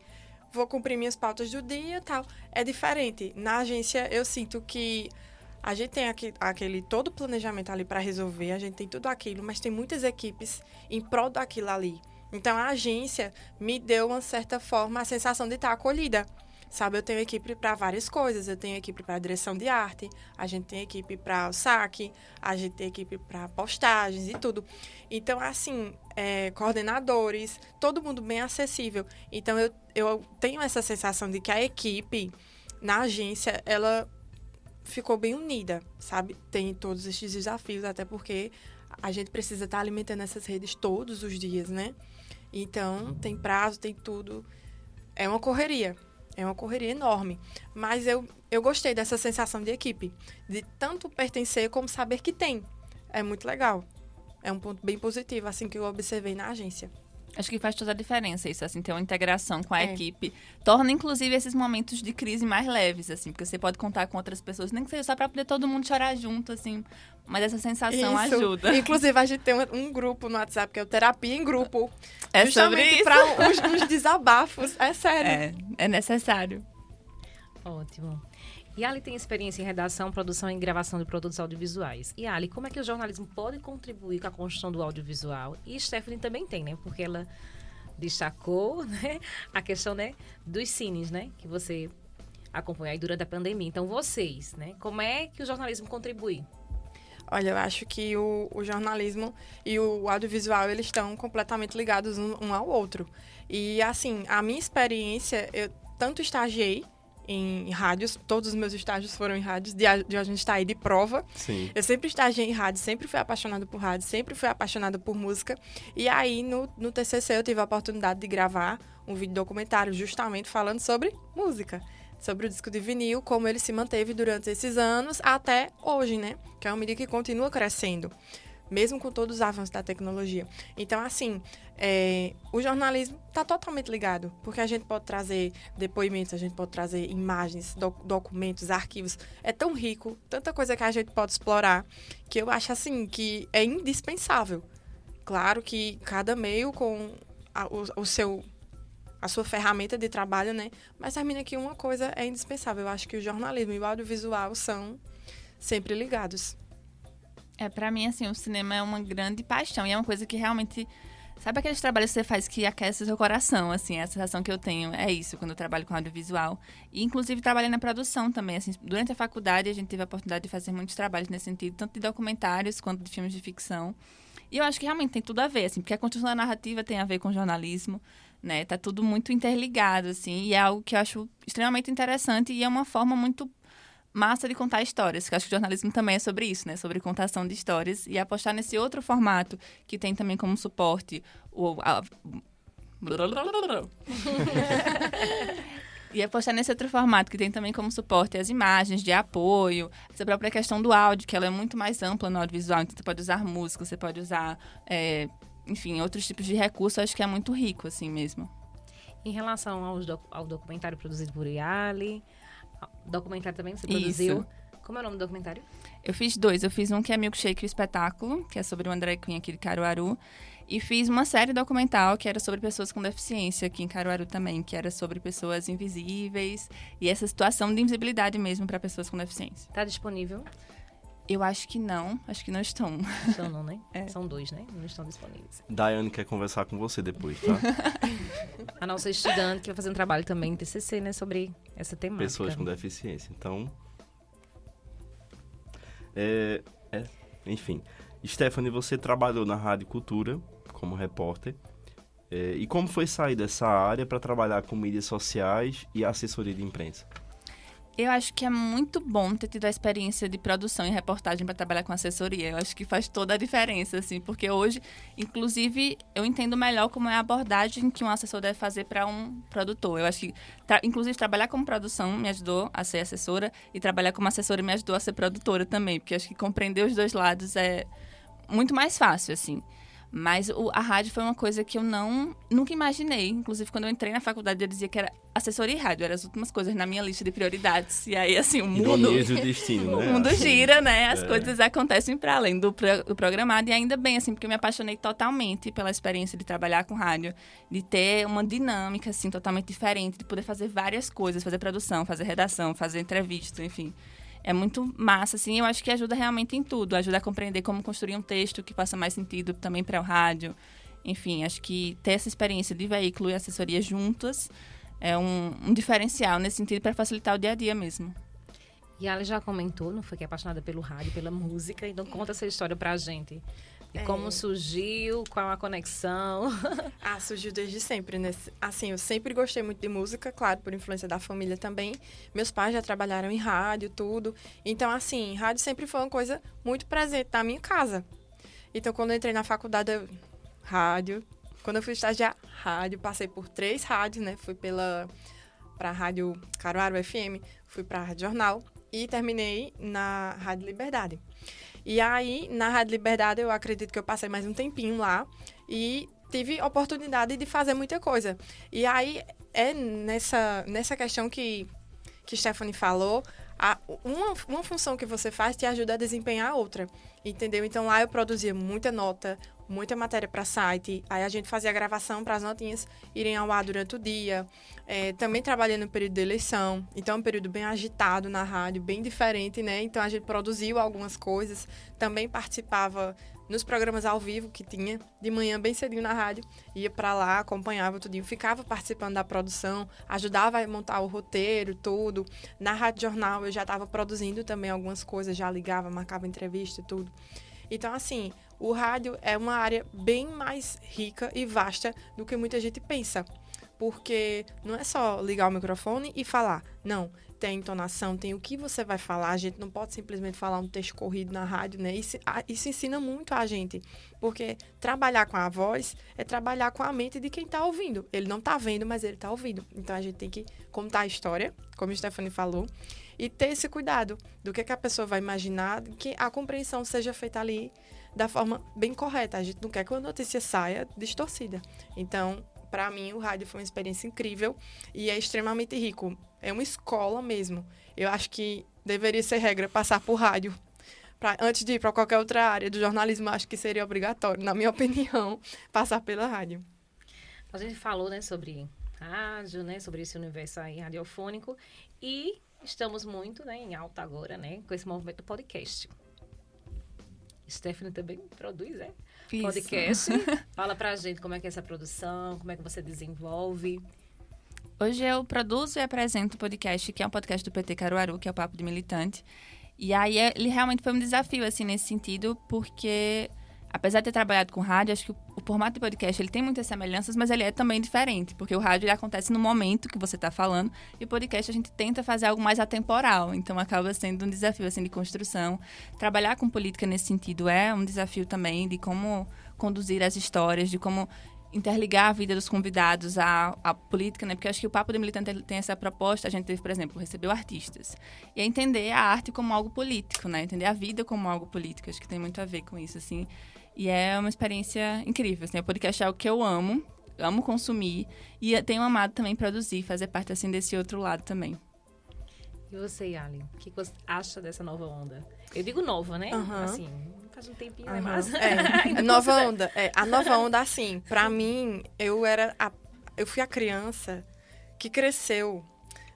vou cumprir minhas pautas do dia e tal, é diferente. Na agência, eu sinto que a gente tem aquele todo planejamento ali para resolver, a gente tem tudo aquilo, mas tem muitas equipes em prol daquilo ali. Então, a agência me deu, uma certa forma, a sensação de estar acolhida. Sabe, eu tenho equipe para várias coisas. Eu tenho equipe para direção de arte, a gente tem equipe para o saque, a gente tem equipe para postagens e tudo. Então, assim, coordenadores, todo mundo bem acessível. Então, eu tenho essa sensação de que a equipe na agência, ela ficou bem unida, sabe? Tem todos esses desafios, até porque a gente precisa estar alimentando essas redes todos os dias, né? Então, tem prazo, tem tudo. É uma correria enorme. Mas eu gostei dessa sensação de equipe, de tanto pertencer como saber que tem. É muito legal. É um ponto bem positivo, assim, que eu observei na agência. Acho que faz toda a diferença isso, assim, ter uma integração com a equipe. Torna, inclusive, esses momentos de crise mais leves, assim, porque você pode contar com outras pessoas, nem que seja só para poder todo mundo chorar junto, assim. Mas essa sensação ajuda. Inclusive, a gente tem um grupo no WhatsApp, que é o Terapia em Grupo. É sobre isso? Para uns desabafos. É sério. É necessário. Ótimo. E Ali tem experiência em redação, produção e gravação de produtos audiovisuais. E Ali, como é que o jornalismo pode contribuir com a construção do audiovisual? E Stephanie também tem, né? Porque ela destacou, né, a questão, né, dos cines, né? Que você acompanhou aí durante a pandemia. Então, vocês, né? Como é que o jornalismo contribui? Olha, eu acho que o jornalismo e o audiovisual, eles estão completamente ligados um ao outro. E, assim, a minha experiência, eu tanto estagiei em rádios, todos os meus estágios foram em rádios, de a gente estar aí de prova. Sim. Eu sempre estagiei em rádio, sempre fui apaixonada por rádio, sempre fui apaixonada por música. E aí, no TCC, eu tive a oportunidade de gravar um vídeo documentário justamente falando sobre música, sobre o disco de vinil, como ele se manteve durante esses anos até hoje, né? Que é uma mídia que continua crescendo, mesmo com todos os avanços da tecnologia. Então, assim, o jornalismo está totalmente ligado, porque a gente pode trazer depoimentos, a gente pode trazer imagens, documentos, arquivos. É tão rico, tanta coisa que a gente pode explorar, que eu acho, assim, que é indispensável. Claro que cada meio com a sua ferramenta de trabalho, né? Mas termina que uma coisa é indispensável. Eu acho que o jornalismo e o audiovisual são sempre ligados. Pra mim, assim, o cinema é uma grande paixão. E é uma coisa que realmente... Sabe aqueles trabalhos que você faz que aquece o seu coração, assim? A sensação que eu tenho é isso, quando eu trabalho com audiovisual. E, inclusive, trabalhei na produção também, assim. Durante a faculdade, a gente teve a oportunidade de fazer muitos trabalhos nesse sentido, tanto de documentários quanto de filmes de ficção. E eu acho que realmente tem tudo a ver, assim, porque a construção da narrativa tem a ver com jornalismo, né? Tá tudo muito interligado, assim, e é algo que eu acho extremamente interessante e é uma forma muito massa de contar histórias, que eu acho que o jornalismo também é sobre isso, né? Sobre contação de histórias e apostar nesse outro formato que tem também como suporte E apostar nesse outro formato, que tem também como suporte as imagens de apoio, essa própria questão do áudio, que ela é muito mais ampla no audiovisual. Então, você pode usar música, você pode usar, enfim, outros tipos de recursos. Acho que é muito rico, assim mesmo. Em relação ao documentário produzido por Yali, documentário também que você produziu. Isso. Como é o nome do documentário? Eu fiz 2. Eu fiz um que é Milkshake o Espetáculo, que é sobre o André Queen aqui de Caruaru. E fiz uma série documental que era sobre pessoas com deficiência aqui em Caruaru também, que era sobre pessoas invisíveis e essa situação de invisibilidade mesmo para pessoas com deficiência. Tá disponível? Eu acho que não estão. Estão não, né? São 2, né? Não estão disponíveis. Daiane quer conversar com você depois, tá? A nossa estudante que vai fazer um trabalho também em TCC, né? Sobre essa temática. Pessoas com deficiência. Então, enfim. Stephanie, você trabalhou na Rádio Cultura como repórter. E como foi sair dessa área para trabalhar com mídias sociais e assessoria de imprensa? Eu acho que é muito bom ter tido a experiência de produção e reportagem para trabalhar com assessoria. Eu acho que faz toda a diferença, assim, porque hoje, inclusive, eu entendo melhor como é a abordagem que um assessor deve fazer para um produtor. Eu acho que, inclusive, trabalhar como produção me ajudou a ser assessora e trabalhar como assessora me ajudou a ser produtora também, porque eu acho que compreender os dois lados é muito mais fácil, assim. Mas a rádio foi uma coisa que eu nunca imaginei. Inclusive, quando eu entrei na faculdade, eu dizia que era assessoria e rádio. Eram as últimas coisas na minha lista de prioridades. E aí, assim, o mundo... Ironias do destino, né? O mundo assim, gira, né? As coisas acontecem para além do programado. E ainda bem, assim, porque eu me apaixonei totalmente pela experiência de trabalhar com rádio. De ter uma dinâmica, assim, totalmente diferente. De poder fazer várias coisas. Fazer produção, fazer redação, fazer entrevista, enfim. É muito massa, assim, eu acho que ajuda realmente em tudo. Ajuda a compreender como construir um texto que faça mais sentido também para o rádio. Enfim, acho que ter essa experiência de veículo e assessoria juntas é um diferencial nesse sentido para facilitar o dia a dia mesmo. E ela já comentou, não foi que é apaixonada pelo rádio, pela música. Então conta essa história pra gente. E como surgiu, qual a conexão? Surgiu desde sempre, né? Assim, eu sempre gostei muito de música, claro, por influência da família também. Meus pais já trabalharam em rádio, tudo. Então, assim, rádio sempre foi uma coisa muito presente na minha casa. Então, quando eu entrei na faculdade, rádio. Quando eu fui estagiar, rádio. Passei por 3 rádios, né? Fui pra Rádio Caruaru FM, fui pra Rádio Jornal e terminei na Rádio Liberdade. E aí, na Rádio Liberdade, eu acredito que eu passei mais um tempinho lá e tive oportunidade de fazer muita coisa. E aí, é nessa questão que Stephanie falou, uma função que você faz te ajuda a desempenhar a outra, entendeu? Então, lá eu produzia muita nota, muita matéria para site, aí a gente fazia a gravação para as notinhas irem ao ar durante o dia. Também trabalhei no período de eleição, então é um período bem agitado na rádio, bem diferente, né? Então a gente produziu algumas coisas, também participava nos programas ao vivo que tinha, de manhã bem cedinho na rádio, ia para lá, acompanhava tudinho, ficava participando da produção, ajudava a montar o roteiro, tudo. Na Rádio Jornal eu já estava produzindo também algumas coisas, já ligava, marcava entrevista e tudo. Então, assim, o rádio é uma área bem mais rica e vasta do que muita gente pensa. porque não é só ligar o microfone e falar. Não, tem entonação, tem o que você vai falar. A gente não pode simplesmente falar um texto corrido na rádio, né? Isso ensina muito a gente, porque trabalhar com a voz é trabalhar com a mente de quem está ouvindo. Ele não está vendo, mas ele está ouvindo. Então, a gente tem que contar a história, como a Stephanie falou, e ter esse cuidado do que a pessoa vai imaginar, que a compreensão seja feita ali da forma bem correta. A gente não quer que a notícia saia distorcida. Então, para mim, o rádio foi uma experiência incrível e é extremamente rico. É uma escola mesmo. Eu acho que deveria ser regra passar por rádio. Antes de ir para qualquer outra área do jornalismo, acho que seria obrigatório, na minha opinião, passar pela rádio. A gente falou, né, sobre rádio, né, sobre esse universo aí radiofônico e estamos muito, né, em alta agora, né, com esse movimento do podcast. Stephanie também produz, né? Isso. Podcast. Fala pra gente como é que é essa produção, como é que você desenvolve. Hoje eu produzo e apresento o podcast, que é um podcast do PT Caruaru, que é o Papo de Militante. E aí ele realmente foi um desafio, assim, nesse sentido, porque apesar de ter trabalhado com rádio, acho que o formato de podcast ele tem muitas semelhanças, mas ele é também diferente, porque o rádio ele acontece no momento que você está falando, e o podcast a gente tenta fazer algo mais atemporal, então acaba sendo um desafio assim, de construção. Trabalhar com política nesse sentido é um desafio também de como conduzir as histórias, de como interligar a vida dos convidados à política, né? Porque eu acho que o Papo de Militante tem essa proposta. A gente teve, por exemplo, recebeu artistas. E é entender a arte como algo político, né? Entender a vida como algo político. Acho que tem muito a ver com isso, assim. E é uma experiência incrível, assim. O podcast é algo que eu amo consumir. E tenho amado também produzir, fazer parte, assim, desse outro lado também. E você, Yali? O que você acha dessa nova onda? Eu digo nova, né? Assim, faz um tempinho, né? Mas... Nova onda. A nova onda, assim, pra mim, eu fui a criança que cresceu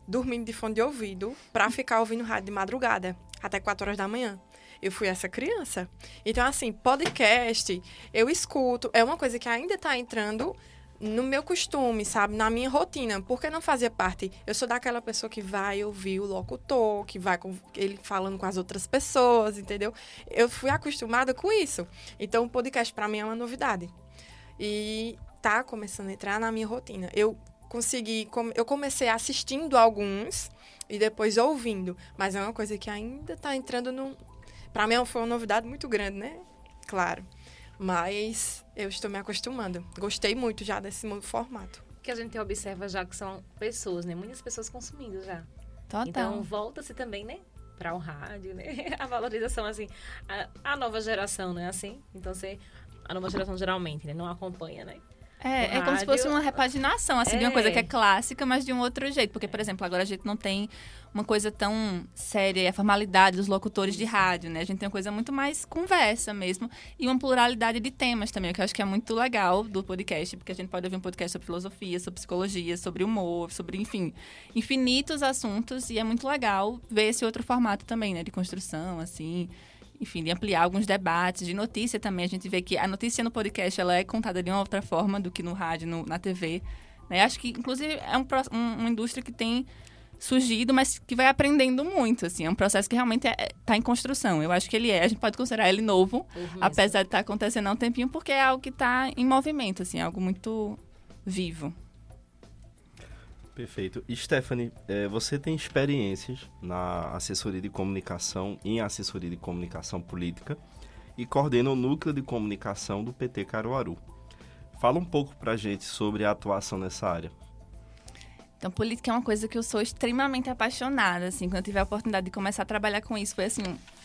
dormindo de fone de ouvido pra ficar ouvindo rádio de madrugada, até 4 horas da manhã. Eu fui essa criança. Então, assim, podcast, eu escuto. É uma coisa que ainda tá entrando no meu costume, sabe? Na minha rotina. Porque não fazia parte. Eu sou daquela pessoa que vai ouvir o locutor, que vai com ele falando com as outras pessoas, entendeu? Eu fui acostumada com isso. Então, o podcast pra mim é uma novidade. E tá começando a entrar na minha rotina. Eu comecei assistindo alguns e depois ouvindo. Mas é uma coisa que ainda tá entrando no... Pra mim foi uma novidade muito grande, né? Claro. Mas eu estou me acostumando. Gostei muito já desse novo formato. Que a gente observa já que são pessoas, né? Muitas pessoas consumindo já. Total. Então, volta-se também, né? Para o rádio, né? A valorização, assim, a nova geração, né? Assim, então, a nova geração geralmente, né? Não acompanha, né? É como se fosse uma repaginação, assim, de uma coisa que é clássica, mas de um outro jeito. Porque, por exemplo, agora a gente não tem uma coisa tão séria, a formalidade dos locutores de rádio, né? A gente tem uma coisa muito mais conversa mesmo. E uma pluralidade de temas também, que eu acho que é muito legal do podcast. Porque a gente pode ouvir um podcast sobre filosofia, sobre psicologia, sobre humor, sobre, enfim, infinitos assuntos. E é muito legal ver esse outro formato também, né? De construção, assim... Enfim, de ampliar alguns debates, de notícia também. A gente vê que a notícia no podcast ela é contada de uma outra forma do que no rádio, na TV. Né? Acho que, inclusive, é uma indústria que tem surgido, mas que vai aprendendo muito. Assim. É um processo que realmente está em construção. Eu acho que a gente pode considerar ele novo, apesar de estar acontecendo há um tempinho, porque é algo que está em movimento, assim, algo muito vivo. Perfeito. E, Stephanie, você tem experiências na assessoria de comunicação, em assessoria de comunicação política e coordena o núcleo de comunicação do PT Caruaru. Fala um pouco pra gente sobre a atuação nessa área. Então, política é uma coisa que eu sou extremamente apaixonada, assim. Quando eu tive a oportunidade de começar a trabalhar com isso, foi assim...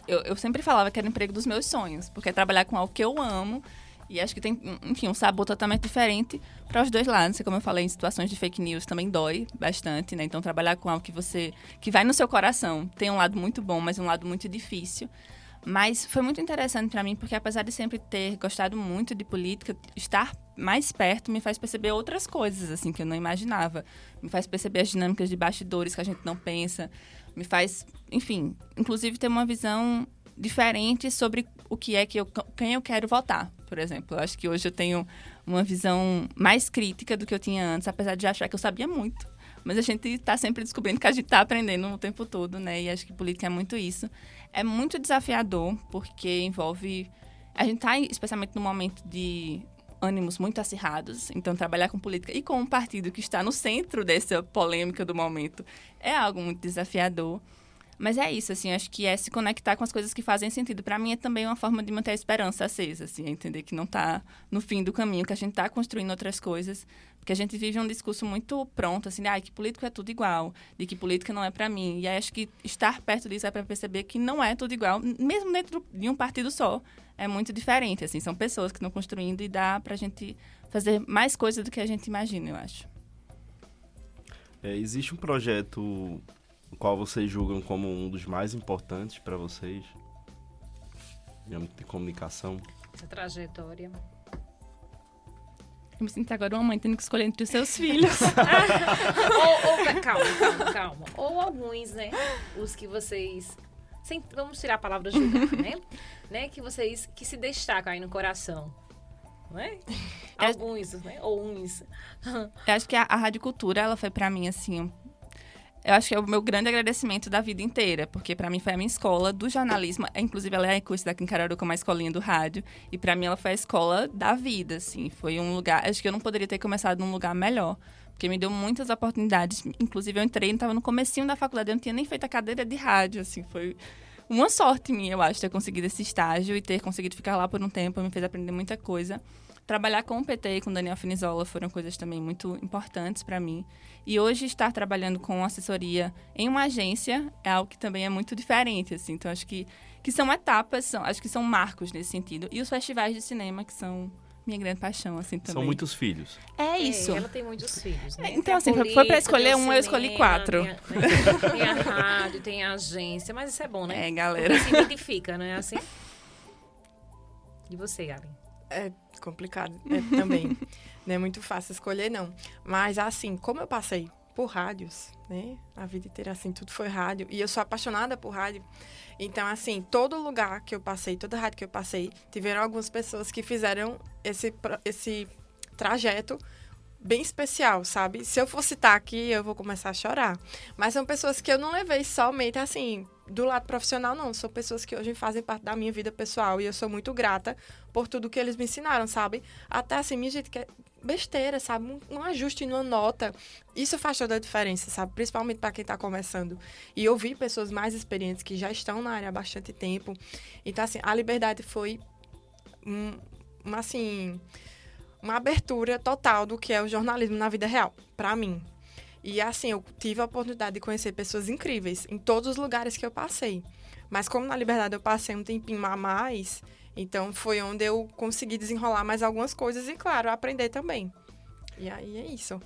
Eu sempre falava que era o emprego dos meus sonhos, porque é trabalhar com algo que eu amo. E acho que tem, enfim, um sabor totalmente diferente para os dois lados. Como eu falei, em situações de fake news também dói bastante, né? Então, trabalhar com algo que vai no seu coração tem um lado muito bom, mas um lado muito difícil. Mas foi muito interessante para mim, porque apesar de sempre ter gostado muito de política, estar mais perto me faz perceber outras coisas, assim, que eu não imaginava. Me faz perceber as dinâmicas de bastidores que a gente não pensa. Me faz, enfim, inclusive ter uma visão diferente sobre o que é quem eu quero votar, por exemplo. Eu acho que hoje eu tenho uma visão mais crítica do que eu tinha antes, apesar de achar que eu sabia muito. Mas a gente está sempre descobrindo que a gente está aprendendo o tempo todo, né? E acho que política é muito isso. É muito desafiador, porque envolve... A gente está, especialmente no momento de ânimos muito acirrados. Então, trabalhar com política e com um partido que está no centro dessa polêmica do momento é algo muito desafiador. Mas é isso, assim, acho que é se conectar com as coisas que fazem sentido. Para mim, é também uma forma de manter a esperança acesa, assim, é entender que não está no fim do caminho, que a gente está construindo outras coisas. Porque a gente vive um discurso muito pronto, assim, que político é tudo igual, de que política não é para mim. E aí, acho que estar perto disso é para perceber que não é tudo igual, mesmo dentro de um partido só. É muito diferente, assim, são pessoas que estão construindo e dá pra gente fazer mais coisas do que a gente imagina, eu acho. Existe um projeto o qual vocês julgam como um dos mais importantes para vocês? De âmbito de comunicação? Essa trajetória. Eu me sinto agora uma mãe tendo que escolher entre os seus filhos. Calma. Ou alguns, né? Os que vocês... vamos tirar a palavra julgar, né? Que vocês que se destacam aí no coração. Não é? Alguns, né? Ou uns. Eu acho que a Rádio Cultura, ela foi pra mim, assim... Eu acho que é o meu grande agradecimento da vida inteira, porque pra mim foi a minha escola do jornalismo. Inclusive, ela é curso daqui em Caruaru, como a escolinha do rádio. E pra mim, ela foi a escola da vida, assim. Foi um lugar... Acho que eu não poderia ter começado num lugar melhor. Porque me deu muitas oportunidades. Inclusive, eu entrei, estava no comecinho da faculdade, eu não tinha nem feito a cadeira de rádio, assim. Foi uma sorte minha, eu acho, ter conseguido esse estágio e ter conseguido ficar lá por um tempo. Me fez aprender muita coisa. Trabalhar com o PT e com o Daniel Finizola foram coisas também muito importantes para mim. E hoje estar trabalhando com assessoria em uma agência é algo que também é muito diferente, assim. Então, acho que são etapas, acho que são marcos nesse sentido. E os festivais de cinema, que são minha grande paixão, assim, também. São muitos filhos. É isso. Ela tem muitos filhos, né? Então, assim, foi para escolher um, eu escolhi 4. Tem a rádio, tem a agência, mas isso é bom, né? É, galera. Porque se identifica, não é assim? E você, Gabi? É complicado também. Não é muito fácil escolher, não. Mas, assim, como eu passei por rádios, né? A vida inteira, assim, tudo foi rádio. E eu sou apaixonada por rádio. Então, assim, todo lugar que eu passei, toda rádio que eu passei, tiveram algumas pessoas que fizeram esse trajeto bem especial, sabe? Se eu for citar aqui, eu vou começar a chorar. Mas são pessoas que eu não levei somente, assim, do lado profissional, não. São pessoas que hoje fazem parte da minha vida pessoal e eu sou muito grata por tudo que eles me ensinaram, sabe? Até, assim, minha gente, que é besteira, sabe? Um ajuste numa nota. Isso faz toda a diferença, sabe? Principalmente para quem está começando. E eu vi pessoas mais experientes que já estão na área há bastante tempo. Então, assim, a Liberdade foi uma abertura total do que é o jornalismo na vida real, para mim. E, assim, eu tive a oportunidade de conhecer pessoas incríveis em todos os lugares que eu passei. Mas como na Liberdade eu passei um tempinho a mais, então foi onde eu consegui desenrolar mais algumas coisas e, claro, aprender também. E aí é isso.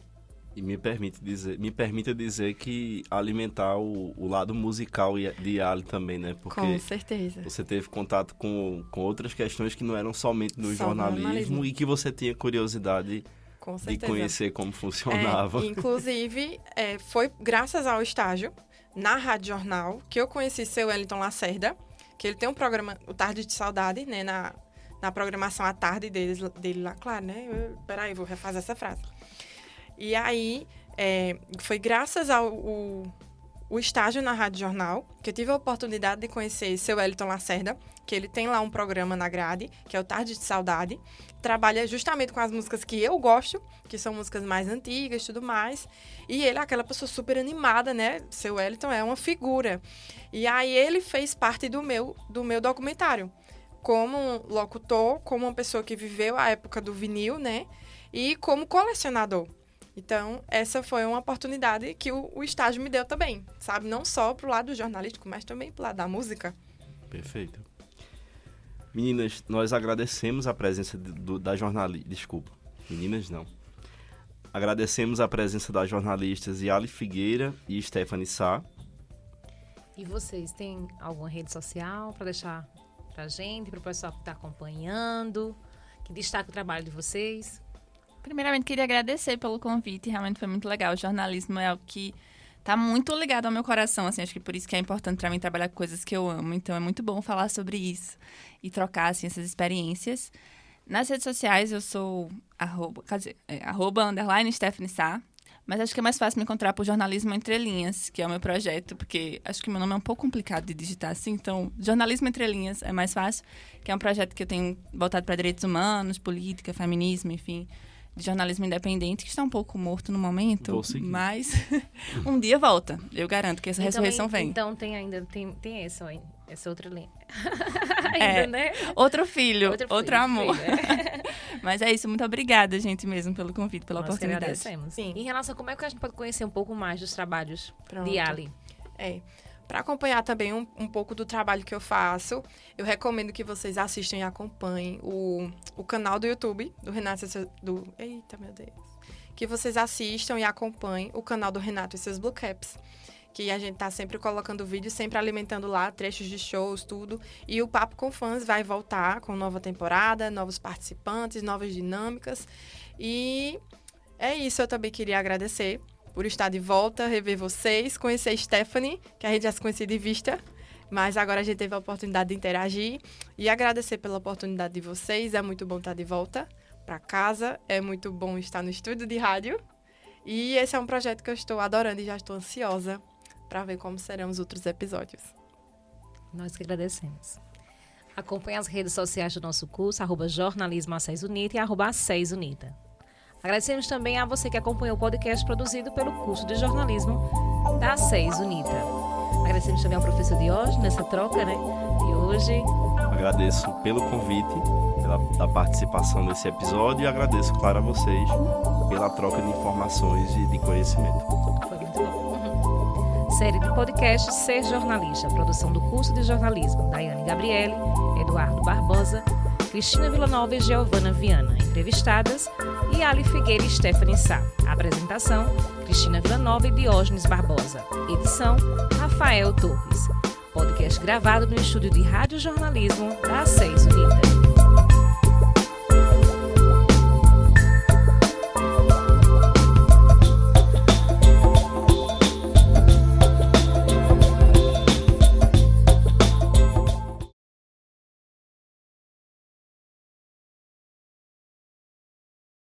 E me permita dizer que alimentar o lado musical de Ali também, né? Porque com certeza. Você teve contato com outras questões que não eram somente no jornalismo e que você tinha curiosidade de conhecer como funcionava. Inclusive, foi graças ao estágio na Rádio Jornal que eu conheci seu Wellington Lacerda, que ele tem um programa, o Tarde de Saudade, né? Na programação à tarde dele lá, claro, né? Peraí, vou refazer essa frase. E aí, foi graças ao estágio na Rádio Jornal que eu tive a oportunidade de conhecer seu Wellington Lacerda, que ele tem lá um programa na grade, que é o Tarde de Saudade. Trabalha justamente com as músicas que eu gosto, que são músicas mais antigas e tudo mais. E ele é aquela pessoa super animada, né? Seu Wellington é uma figura. E aí ele fez parte do meu documentário. Como locutor, como uma pessoa que viveu a época do vinil, né? E como colecionador. Então, essa foi uma oportunidade que o estágio me deu também, sabe? Não só pro lado jornalístico, mas também pro lado da música. Perfeito. Meninas, nós agradecemos a presença da jornalista... Desculpa, meninas não. Agradecemos a presença das jornalistas Yali Figueira e Stephanie Sá. E vocês, têm alguma rede social para deixar pra gente, pro pessoal que está acompanhando, que destaca o trabalho de vocês? Primeiramente, queria agradecer pelo convite, realmente foi muito legal. O jornalismo é algo que está muito ligado ao meu coração, assim, acho que por isso que é importante para mim trabalhar com coisas que eu amo. Então, é muito bom falar sobre isso e trocar, assim, essas experiências. Nas redes sociais, eu sou @Stephanie Sá. Mas acho que é mais fácil me encontrar por Jornalismo Entre Linhas, que é o meu projeto, porque acho que meu nome é um pouco complicado de digitar assim, então Jornalismo Entre Linhas é mais fácil, que é um projeto que eu tenho voltado para direitos humanos, política, feminismo, enfim, de jornalismo independente, que está um pouco morto no momento, mas um dia volta. Eu garanto que essa ressurreição vem. Então tem essa outra linha. Ainda, né? Outro filho, outro amor. Filho, Mas é isso, muito obrigada, gente, mesmo, pelo convite, pela Nós oportunidade. agradecemos. Sim. Em relação a como é que a gente pode conhecer um pouco mais dos trabalhos de Ali? Para acompanhar também um pouco do trabalho que eu faço, eu recomendo que vocês assistam e acompanhem o canal do YouTube do Renato Eita, meu Deus! Que vocês assistam e acompanhem o canal do Renato e seus Blue Caps. Que a gente tá sempre colocando vídeos, sempre alimentando lá trechos de shows, tudo. E o Papo com Fãs vai voltar com nova temporada, novos participantes, novas dinâmicas. E é isso, eu também queria agradecer por estar de volta, rever vocês, conhecer a Stephanie, que a gente já se conhecia de vista, mas agora a gente teve a oportunidade de interagir. E agradecer pela oportunidade de vocês, é muito bom estar de volta para casa, é muito bom estar no estúdio de rádio. E esse é um projeto que eu estou adorando e já estou ansiosa para ver como serão os outros episódios. Nós que agradecemos. Acompanhe as redes sociais do nosso curso, @jornalismo A6 Unita e @A6 Unita. Agradecemos também a você que acompanhou o podcast produzido pelo curso de jornalismo da A6 Unita. Agradecemos também ao professor Diógenes nessa troca, né, de hoje. Agradeço pelo convite, pela participação nesse episódio e agradeço, claro, a vocês pela troca de informações e de conhecimento. Foi muito bom. Série de podcast Ser Jornalista, produção do curso de jornalismo, Daiane Gabriele, Eduardo Barbosa, Cristina Villanova e Giovana Viana, entrevistadas, e Ali Figueira e Stephanie Sá. Apresentação, Cristina Villanova e Diógenes Barbosa. Edição, Rafael Torres. Podcast gravado no estúdio de rádio jornalismo da A6 Unita.